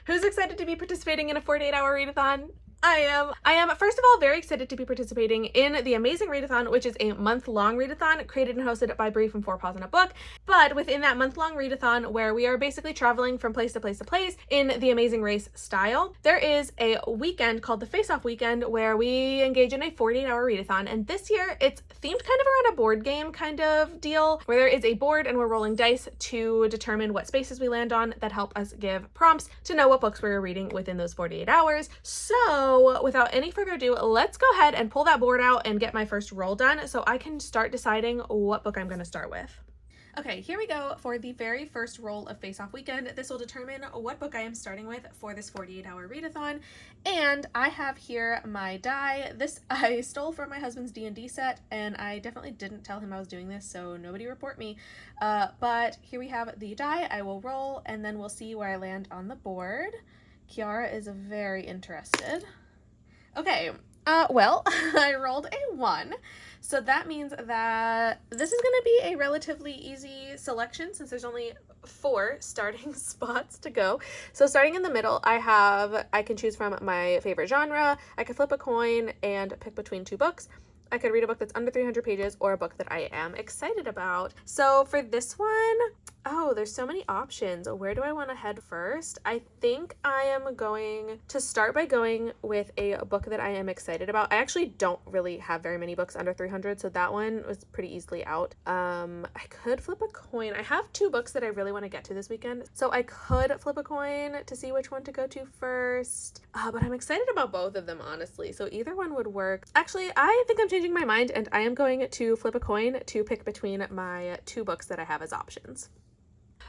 Who's excited to be participating in a 48-hour readathon? I am first of all very excited to be participating in the Amazing Readathon, which is a month-long readathon created and hosted by Brie from 4 Paws in a Book. But within that month-long readathon, where we are basically traveling from place to place to place in the Amazing Race style, there is a weekend called the Faceoff weekend where we engage in a 48-hour readathon. And this year it's themed kind of around a board game kind of deal, where there is a board and we're rolling dice to determine what spaces we land on that help us give prompts to know what books we're reading within those 48 hours. So without any further ado, let's go ahead and pull that board out and get my first roll done so I can start deciding what book I'm going to start with. Okay, here we go for the very first roll of Face Off Weekend. This will determine what book I am starting with for this 48-hour readathon. And I have here my die. This I stole from my husband's D&D set, and I definitely didn't tell him I was doing this, so nobody report me. But here we have the die. I will roll, and then we'll see where I land on the board. Kiara is very interested. Okay, well, I rolled a 1. So that means that this is going to be a relatively easy selection since there's only 4 starting spots to go. So starting in the middle, I can choose from my favorite genre. I could flip a coin and pick between 2 books. I could read a book that's under 300 pages or a book that I am excited about. So for this one, oh, there's so many options. Where do I want to head first? I think I am going to start by going with a book that I am excited about. I actually don't really have very many books under 300, so that one was pretty easily out. I could flip a coin. I have 2 books that I really want to get to this weekend, so I could flip a coin to see which one to go to first. But I'm excited about both of them, honestly, so either one would work. Actually, I think I'm changing my mind, and I am going to flip a coin to pick between my 2 books that I have as options.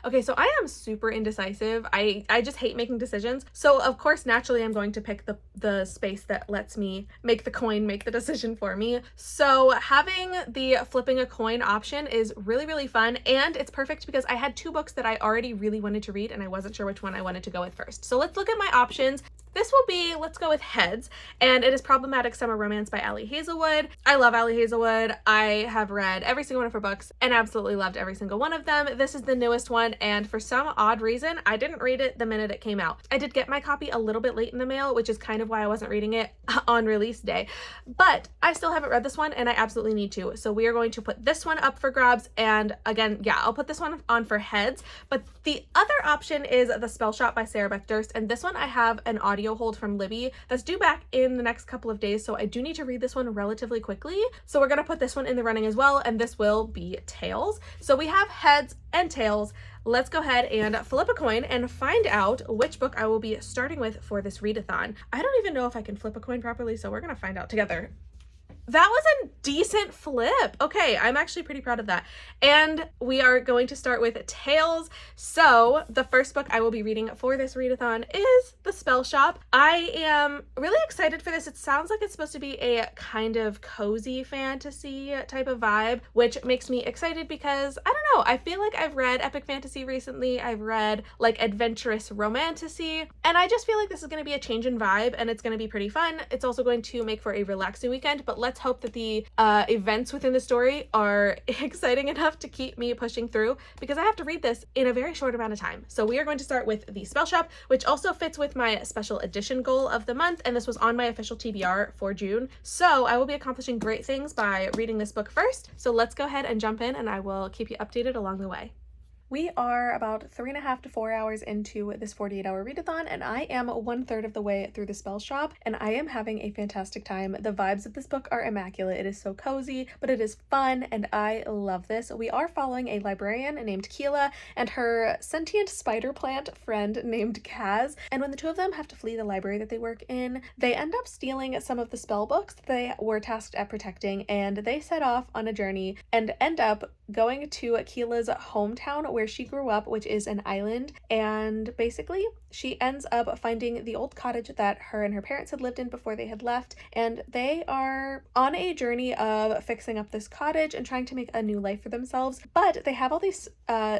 Okay, so I am super indecisive. I just hate making decisions. So of course, naturally, I'm going to pick the space that lets me make the coin make the decision for me. So having the flipping a coin option is really, really fun. And it's perfect because I had 2 books that I already really wanted to read and I wasn't sure which one I wanted to go with first. So let's look at my options. This will be, let's go with heads, and it is Problematic Summer Romance by Ali Hazelwood. I love Ali Hazelwood. I have read every single one of her books and absolutely loved every single one of them. This is the newest one, and for some odd reason, I didn't read it the minute it came out. I did get my copy a little bit late in the mail, which is kind of why I wasn't reading it on release day, but I still haven't read this one and I absolutely need to. So we are going to put this one up for grabs, and again, yeah, I'll put this one on for heads, but the other option is The Spell Shop by Sarah Beth Durst, and this one I have an audio hold from Libby that's due back in the next couple of days, so I do need to read this one relatively quickly. So we're gonna put this one in the running as well, and this will be tails. So we have heads and tails. Let's go ahead and flip a coin and find out which book I will be starting with for this readathon. I don't even know if I can flip a coin properly, so we're gonna find out together. That was a decent flip. Okay, I'm actually pretty proud of that. And we are going to start with tails. So the first book I will be reading for this readathon is The Spell Shop. I am really excited for this. It sounds like it's supposed to be a kind of cozy fantasy type of vibe, which makes me excited because, I don't know, I feel like I've read epic fantasy recently. I've read like adventurous romantasy, and I just feel like this is going to be a change in vibe and it's going to be pretty fun. It's also going to make for a relaxing weekend, but let's hope that the events within the story are exciting enough to keep me pushing through, because I have to read this in a very short amount of time. So we are going to start with The Spell Shop, which also fits with my special edition goal of the month, and this was on my official TBR for June. So I will be accomplishing great things by reading this book first. So let's go ahead and jump in, and I will keep you updated along the way. We are about 3.5 to 4 hours into this 48-hour readathon, and I am 1/3 of the way through The Spell Shop, and I am having a fantastic time. The vibes of this book are immaculate. It is so cozy, but it is fun, and I love this. We are following a librarian named Keela and her sentient spider plant friend named Kaz, and when the 2 of them have to flee the library that they work in, they end up stealing some of the spell books that they were tasked at protecting, and they set off on a journey and end up going to Keela's hometown where she grew up, which is an island, and basically she ends up finding the old cottage that her and her parents had lived in before they had left, and they are on a journey of fixing up this cottage and trying to make a new life for themselves. But they have all these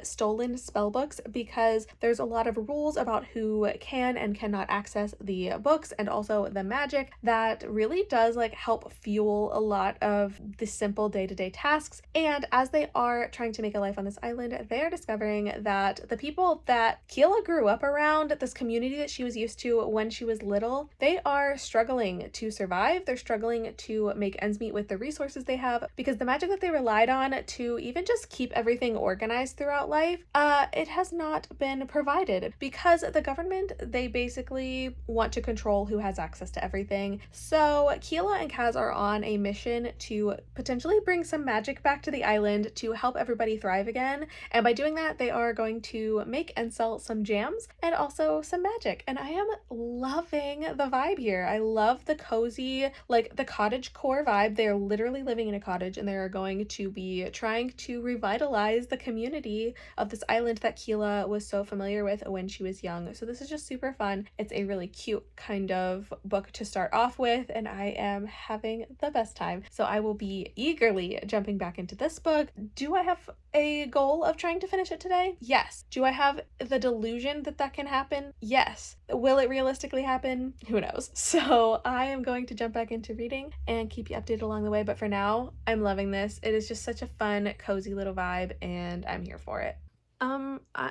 stolen spell books because there's a lot of rules about who can and cannot access the books, and also the magic that really does like help fuel a lot of the simple day-to-day tasks. And as they are trying to make a life on this island. They are discovering that the people that Keela grew up around, this community that she was used to when she was little, they are struggling to survive. They're struggling to make ends meet with the resources they have because the magic that they relied on to even just keep everything organized throughout life, it has not been provided because the government, they basically want to control who has access to everything. So Keela and Kaz are on a mission to potentially bring some magic back to the island to help everybody thrive again. And by doing that, they are going to make and sell some jams and also some magic. And I am loving the vibe here. I love the cozy, like the cottage core vibe. They're literally living in a cottage and they are going to be trying to revitalize the community of this island that Keela was so familiar with when she was young. So this is just super fun. It's a really cute kind of book to start off with, and I am having the best time. So I will be eagerly jumping back into this book. Do I have a goal of trying to finish it today? Yes. Do I have the delusion that that can happen? Yes. Will it realistically happen? Who knows? So I am going to jump back into reading and keep you updated along the way. But for now, I'm loving this. It is just such a fun, cozy little vibe, and I'm here for it.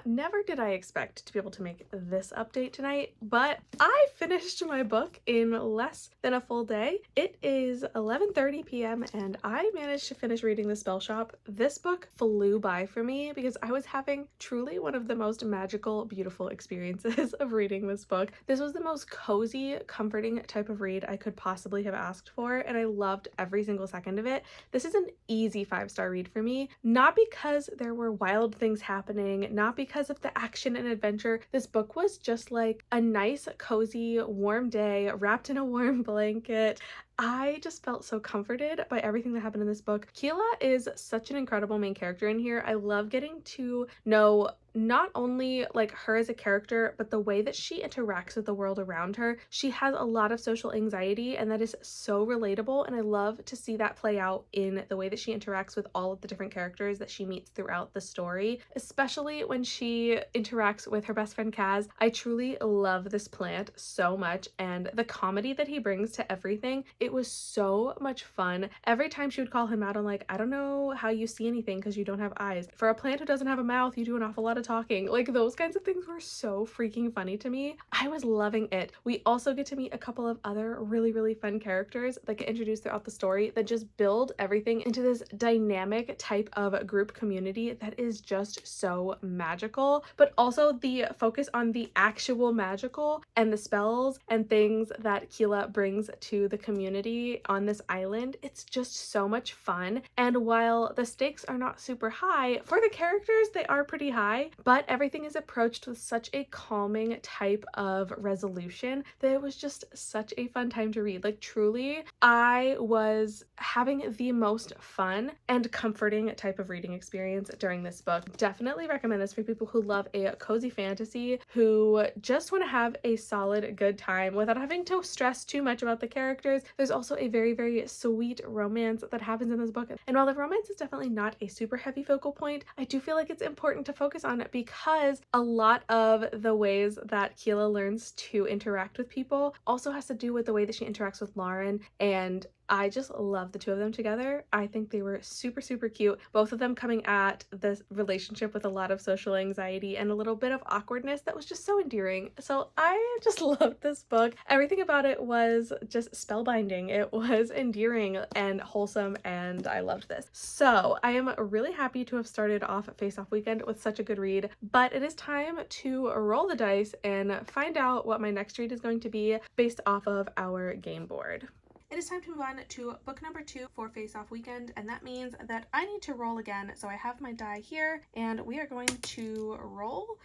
Never did I expect to be able to make this update tonight, but I finished my book in less than a full day. It is 11:30 p.m. and I managed to finish reading The Spell Shop. This book flew by for me because I was having truly one of the most magical, beautiful experiences of reading this book. This was the most cozy, comforting type of read I could possibly have asked for, and I loved every single second of it. This is an easy 5-star read for me, not because there were wild things happening, not because of the action and adventure. This book was just like a nice, cozy, warm day wrapped in a warm blanket. I just felt so comforted by everything that happened in this book. Keela is such an incredible main character in here. I love getting to know not only like her as a character, but the way that she interacts with the world around her. She has a lot of social anxiety, and that is so relatable, and I love to see that play out in the way that she interacts with all of the different characters that she meets throughout the story, especially when she interacts with her best friend Kaz. I truly love this plant so much, and the comedy that he brings to everything, it was so much fun. Every time she would call him out on like, I don't know how you see anything because you don't have eyes. For a plant who doesn't have a mouth, you do an awful lot of talking. Like, those kinds of things were so freaking funny to me. I was loving it. We also get to meet a couple of other really, really fun characters that get introduced throughout the story that just build everything into this dynamic type of group community that is just so magical, but also the focus on the actual magical and the spells and things that Keela brings to the community on this island. It's just so much fun. And while the stakes are not super high, for the characters, they are pretty high, but everything is approached with such a calming type of resolution that it was just such a fun time to read. Like, truly, I was having the most fun and comforting type of reading experience during this book. Definitely recommend this for people who love a cozy fantasy, who just want to have a solid good time without having to stress too much about the characters. There's also a very, very sweet romance that happens in this book. And while the romance is definitely not a super heavy focal point, I do feel like it's important to focus on it because a lot of the ways that Keela learns to interact with people also has to do with the way that she interacts with Lauren, and I just love the two of them together. I think they were super, super cute. Both of them coming at this relationship with a lot of social anxiety and a little bit of awkwardness that was just so endearing. So I just loved this book. Everything about it was just spellbinding. It was endearing and wholesome, and I loved this. So I am really happy to have started off Face-Off weekend with such a good read, but it is time to roll the dice and find out what my next read is going to be based off of our game board. It is time to move on to book number 2 for Face-Off weekend, and that means that I need to roll again. So I have my die here, and we are going to roll.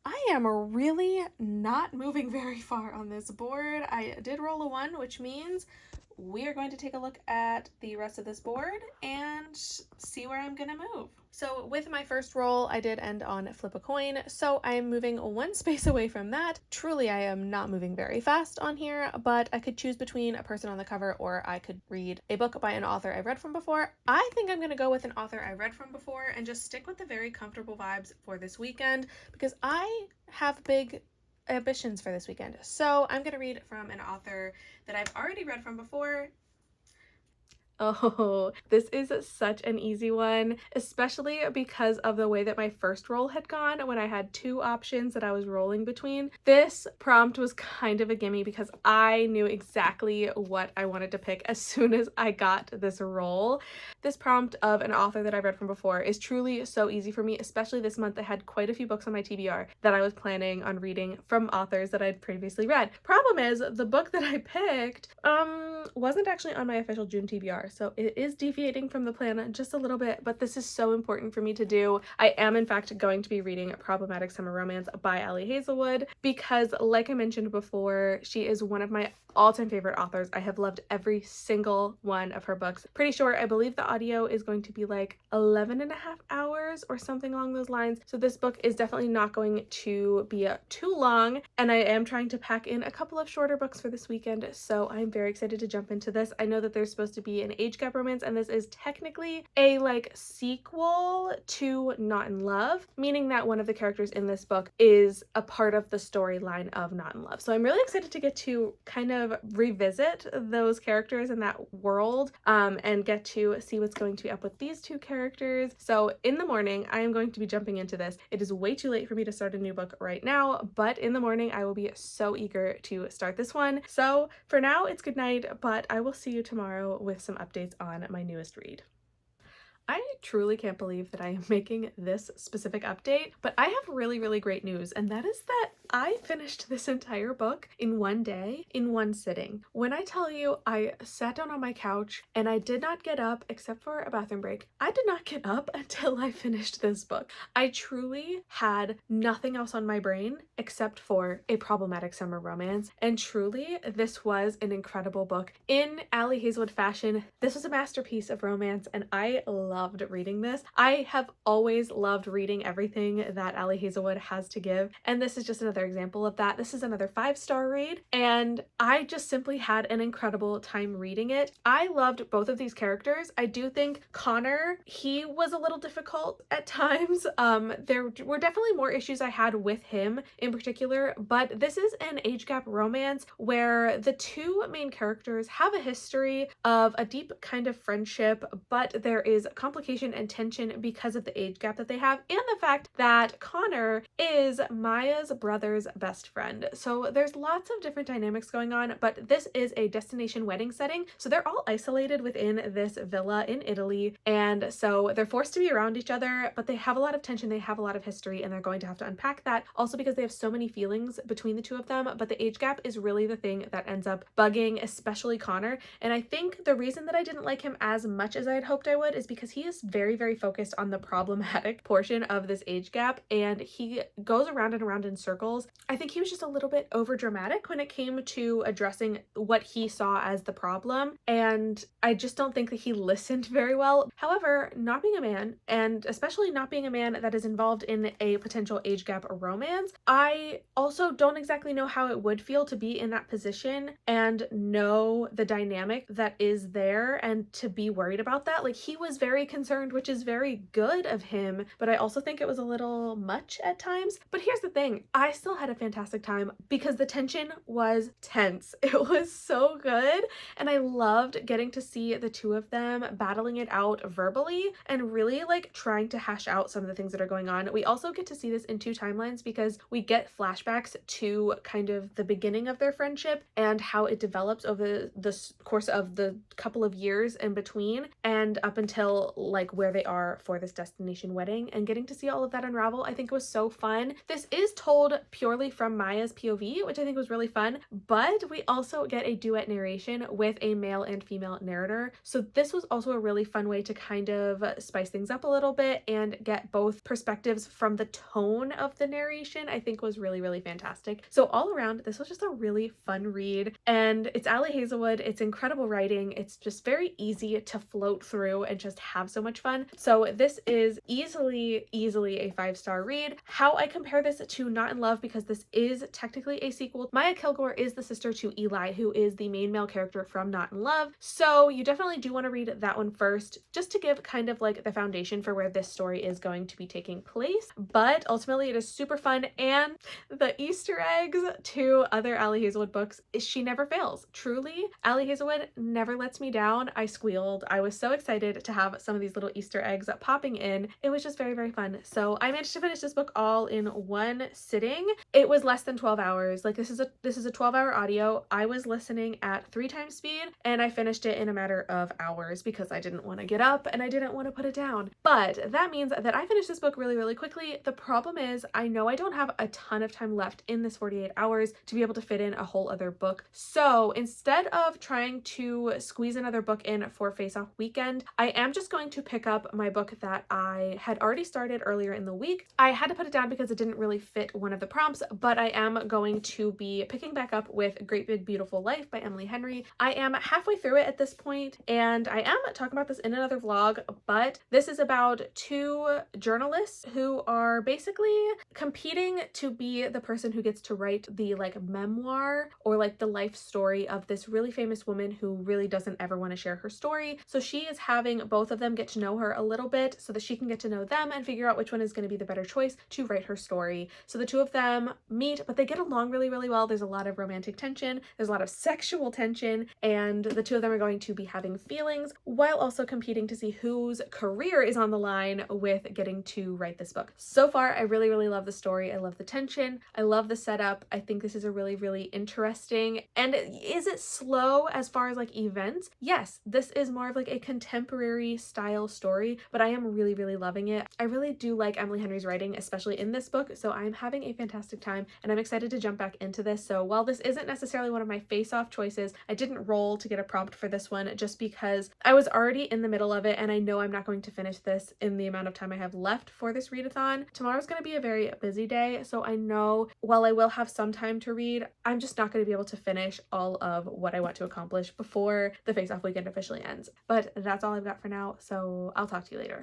I am really not moving very far on this board. I did roll a 1, which means we are going to take a look at the rest of this board and see where I'm gonna move. So with my first roll, I did end on flip a coin, so I am moving 1 space away from that. Truly, I am not moving very fast on here, but I could choose between a person on the cover or I could read a book by an author I've read from before. I think I'm gonna go with an author I read from before and just stick with the very comfortable vibes for this weekend because I have big ambitions for this weekend. So I'm gonna read from an author that I've already read from before. Oh, this is such an easy one, especially because of the way that my first roll had gone when I had two options that I was rolling between. This prompt was kind of a gimme because I knew exactly what I wanted to pick as soon as I got this roll. This prompt of an author that I've read from before is truly so easy for me, especially this month. I had quite a few books on my TBR that I was planning on reading from authors that I'd previously read. Problem is, the book that I picked wasn't actually on my official June TBR, so it is deviating from the plan just a little bit, but this is so important for me to do. I am in fact going to be reading Problematic Summer Romance by Ali Hazelwood because, like I mentioned before, she is one of my all-time favorite authors. I have loved every single one of her books. Pretty sure, I believe the audio is going to be like 11 and a half hours or something along those lines, so this book is definitely not going to be too long, and I am trying to pack in a couple of shorter books for this weekend, so I'm very excited to jump into this. I know that there's supposed to be an age gap romance, and this is technically a like sequel to Not in Love, meaning that one of the characters in this book is a part of the storyline of Not in Love. So I'm really excited to get to kind of revisit those characters in that world and get to see what's going to be up with these two characters. So in the morning, I am going to be jumping into this. It is way too late for me to start a new book right now, but in the morning, I will be so eager to start this one. So for now, it's good night, but I will see you tomorrow with some updates on my newest read. I truly can't believe that I am making this specific update, but I have really, really great news, and that is that I finished this entire book in one day, in one sitting. When I tell you I sat down on my couch and I did not get up except for a bathroom break, I did not get up until I finished this book. I truly had nothing else on my brain except for a problematic summer romance, and truly this was an incredible book. In Ali Hazelwood fashion, this was a masterpiece of romance, and I loved reading this. I have always loved reading everything that Ali Hazelwood has to give, and this is just another example of that. This is another 5-star read, and I just simply had an incredible time reading it. I loved both of these characters. I do think Connor, he was a little difficult at times. There were definitely more issues I had with him in particular, but this is an age gap romance where the two main characters have a history of a deep kind of friendship, but there is complication and tension because of the age gap that they have and the fact that Connor is Maya's brother's best friend. So there's lots of different dynamics going on, but this is a destination wedding setting, so they're all isolated within this villa in Italy, and so they're forced to be around each other, but they have a lot of tension, they have a lot of history, and they're going to have to unpack that, also because they have so many feelings between the two of them. But the age gap is really the thing that ends up bugging especially Connor, and I think the reason that I didn't like him as much as I had hoped I would is because he is very, very focused on the problematic portion of this age gap, and he goes around and around in circles. I think he was just a little bit over dramatic when it came to addressing what he saw as the problem, and I just don't think that he listened very well. However, not being a man, and especially not being a man that is involved in a potential age gap romance, I also don't exactly know how it would feel to be in that position and know the dynamic that is there and to be worried about that. Like, he was very concerned, which is very good of him, but I also think it was a little much at times. But here's the thing, I still had a fantastic time because the tension was tense. It was so good, and I loved getting to see the two of them battling it out verbally and really like trying to hash out some of the things that are going on. We also get to see this in two timelines because we get flashbacks to kind of the beginning of their friendship and how it develops over the course of the couple of years in between and up until like where they are for this destination wedding, and getting to see all of that unravel I think was so fun. This is told purely from Maya's POV, which I think was really fun, but we also get a duet narration with a male and female narrator, so this was also a really fun way to kind of spice things up a little bit and get both perspectives from the tone of the narration. I think was really, really fantastic. So all around, this was just a really fun read, and it's Ali Hazelwood, it's incredible writing, it's just very easy to float through and just have so much fun. So this is easily a 5-star read. How I compare this to Not in Love, because this is technically a sequel. Maya Kilgore is the sister to Eli, who is the main male character from Not in Love. So you definitely do want to read that one first, just to give kind of like the foundation for where this story is going to be taking place. But ultimately it is super fun, and the Easter eggs to other Ali Hazelwood books, she never fails. Truly, Ali Hazelwood never lets me down. I squealed. I was so excited to have some of these little Easter eggs popping in. It was just very, very fun. So I managed to finish this book all in one sitting. It was less than 12 hours. Like this is a 12-hour audio. I was listening at 3 times speed, and I finished it in a matter of hours because I didn't want to get up and I didn't want to put it down. But that means that I finished this book really, really quickly. The problem is I know I don't have a ton of time left in this 48 hours to be able to fit in a whole other book. So instead of trying to squeeze another book in for Face-Off weekend, I am just going to pick up my book that I had already started earlier in the week. I had to put it down because it didn't really fit one of the prompts, but I am going to be picking back up with Great Big Beautiful Life by Emily Henry. I am halfway through it at this point, and I am talking about this in another vlog, but this is about 2 journalists who are basically competing to be the person who gets to write the like memoir or like the life story of this really famous woman who really doesn't ever want to share her story. So she is having both of them get to know her a little bit so that she can get to know them and figure out which one is going to be the better choice to write her story. So the 2 of them meet, but they get along really, really well. There's a lot of romantic tension, there's a lot of sexual tension, and the 2 of them are going to be having feelings while also competing to see whose career is on the line with getting to write this book. So far, I really, really love the story. I love the tension. I love the setup. I think this is a really, really interesting. And is it slow as far as like events? Yes, this is more of like a contemporary style story, but I am really, really loving it. I really do like Emily Henry's writing, especially in this book. So I'm having a fantastic time, and I'm excited to jump back into this. So while this isn't necessarily one of my face-off choices, I didn't roll to get a prompt for this one just because I was already in the middle of it, and I know I'm not going to finish this in the amount of time I have left for this readathon. Tomorrow's going to be a very busy day, so I know while I will have some time to read, I'm just not going to be able to finish all of what I want to accomplish before the Face-Off weekend officially ends. But that's all I've got for now, so I'll talk to you later.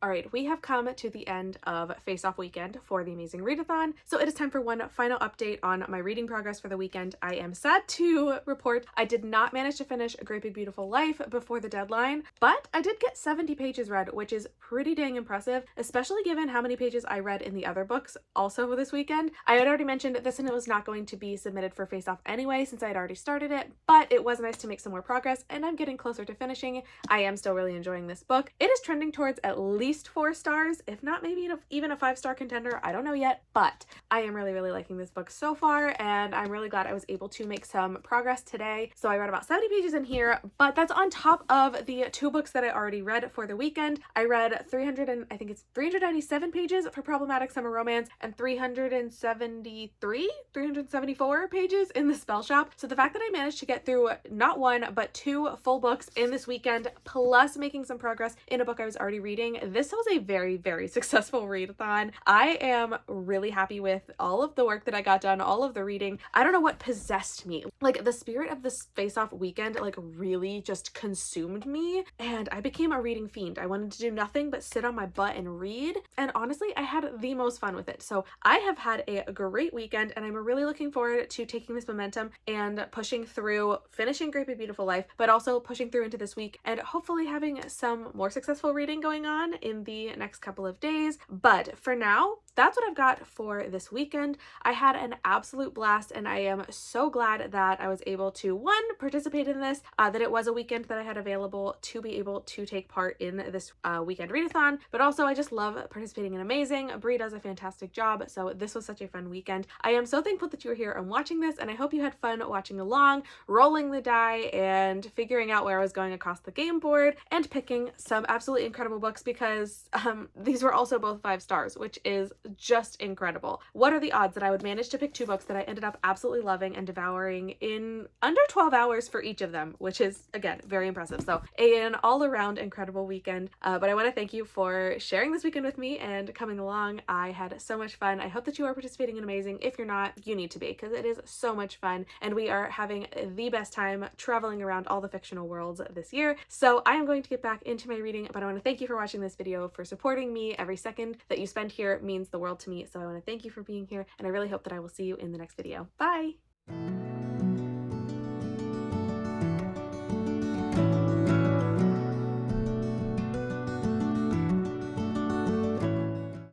All right, we have come to the end of Face-Off weekend for the Amazing Readathon, so it is time for one final update on my reading progress for the weekend. I am sad to report I did not manage to finish A Great Big Beautiful Life before the deadline, but I did get 70 pages read, which is pretty dang impressive, especially given how many pages I read in the other books also this weekend. I had already mentioned this one was not going to be submitted for Face-Off anyway since I had already started it, but it was nice to make some more progress, and I'm getting closer to finishing. I am still really enjoying this book. It is trending towards at least 4 stars, if not maybe even a 5-star contender. I don't know yet, but I am really, really liking this book so far, and I'm really glad I was able to make some progress today. So I read about 70 pages in here, but that's on top of the 2 books that I already read for the weekend. I read 397 pages for Problematic Summer Romance and 374 pages in The Spell Shop. So the fact that I managed to get through not 1 but 2 full books in this weekend, plus making some progress in a book I was already reading, this was a very, very successful readathon. I am really happy with all of the work that I got done, all of the reading. I don't know what possessed me. Like the spirit of this Face-Off weekend like really just consumed me, and I became a reading fiend. I wanted to do nothing but sit on my butt and read, and honestly I had the most fun with it. So I have had a great weekend, and I'm really looking forward to taking this momentum and pushing through, finishing Great Big Beautiful Life, but also pushing through into this week and hopefully having some more successful reading going on in the next couple of days. But for now, that's what I've got for this weekend. I had an absolute blast, and I am so glad that I was able to, 1, participate in this, that it was a weekend that I had available to be able to take part in this weekend readathon, but also I just love participating in Amazing. Brie does a fantastic job, so this was such a fun weekend. I am so thankful that you were here and watching this, and I hope you had fun watching along, rolling the die, and figuring out where I was going across the game board, and picking some absolutely incredible books, because these were also both 5 stars, which is just incredible. What are the odds that I would manage to pick 2 books that I ended up absolutely loving and devouring in under 12 hours for each of them, which is, again, very impressive. So an all-around incredible weekend, but I want to thank you for sharing this weekend with me and coming along. I had so much fun. I hope that you are participating in Amazing. If you're not, you need to be, because it is so much fun, and we are having the best time traveling around all the fictional worlds this year. So I am going to get back into my reading, but I want to thank you for watching this video, for supporting me. Every second that you spend here means the world to me. So I want to thank you for being here, and I really hope that I will see you in the next video. Bye!